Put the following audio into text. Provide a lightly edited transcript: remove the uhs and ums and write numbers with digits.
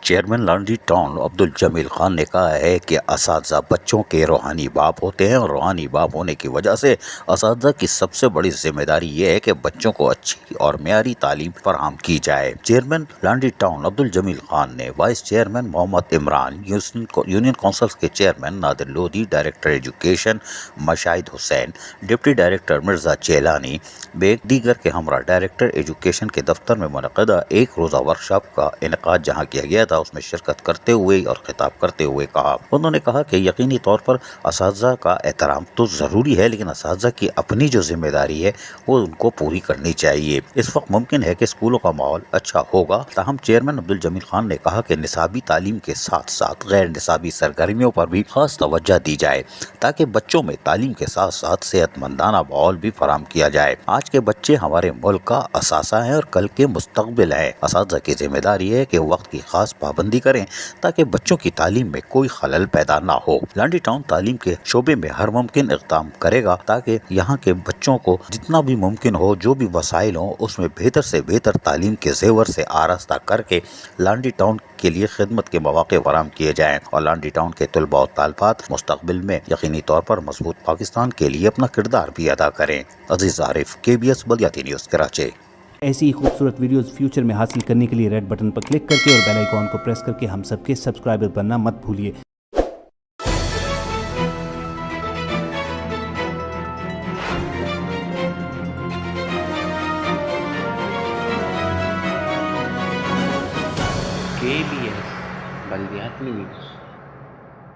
Chairman laundry town عبد الجمیل خان نے کہا ہے کہ اساتذہ بچوں کے روحانی باپ ہوتے ہیں اور روحانی باپ ہونے کی وجہ سے اساتذہ کی سب سے بڑی ذمہ داری یہ ہے کہ بچوں کو اچھی اور معیاری تعلیم فراہم کی جائے۔ چیئرمین لانڈری ٹاؤن عبد الجمیل خان نے وائس چیئرمین محمد عمران، یونین کونسل کے چیئرمین نادر لودھی، ڈائریکٹر ایجوکیشن مشاہد حسین، ڈپٹی ڈائریکٹر مرزا چیلانی، دیگر کے ہمراہ ڈائریکٹر ایجوکیشن کے دفتر میں منعقدہ ایک روزہ ورکشاپ کا انعقاد جہاں کیا گیا تھا، اس میں شرکت کرتے ہوئے اور خطاب کرتے ہوئے انہوں نے کہا کہ یقینی طور پر اساتذہ کا احترام تو ضروری ہے، لیکن اساتذہ کی اپنی جو ذمہ داری ہے وہ ان کو پوری کرنی چاہیے۔ اس وقت ممکن ہے کہ اسکولوں کا ماحول اچھا ہوگا، تاہم چیئرمین عبد الجمیل خان نے کہا کہ نصابی تعلیم کے ساتھ ساتھ غیر نصابی سرگرمیوں پر بھی خاص توجہ دی جائے تاکہ بچوں میں تعلیم کے ساتھ ساتھ صحت مندانہ ماحول بھی فراہم کیا جائے۔ آج کے بچے ہمارے ملک کا اثاثہ ہیں اور کل کے مستقبل ہیں۔ اساتذہ کی ذمہ داری ہے کہ وقت کی خاص پابندی کریں تاکہ بچوں کی تعلیم میں کوئی خلل پیدا نہ ہو۔ لانڈری ٹاؤن تعلیم کے شعبے میں ہر ممکن اقدام کرے گا تاکہ یہاں کے بچوں کو جتنا بھی ممکن ہو، جو بھی وسائل ہوں، اس میں بہتر سے بہتر تعلیم کے زیور سے آراستہ کر کے لانڈری ٹاؤن کے لیے خدمت کے مواقع فراہم کیے جائیں اور لانڈری ٹاؤن کے طلباء و طالبات مستقبل میں یقینی طور پر مضبوط پاکستان کے لیے اپنا کردار بھی ادا کریں۔ عزیز عارف، KBS بلدیاتی نیوز، کراچی۔ ایسی ہی خوبصورت ویڈیوز فیوچر میں حاصل کرنے کے لیے ریڈ بٹن پر کلک کر کے اور بیل آئیکن کو پریس کر کے ہم سب کے سبسکرائبر بننا مت بھولیے۔ KBS بلدیاتی نیوز۔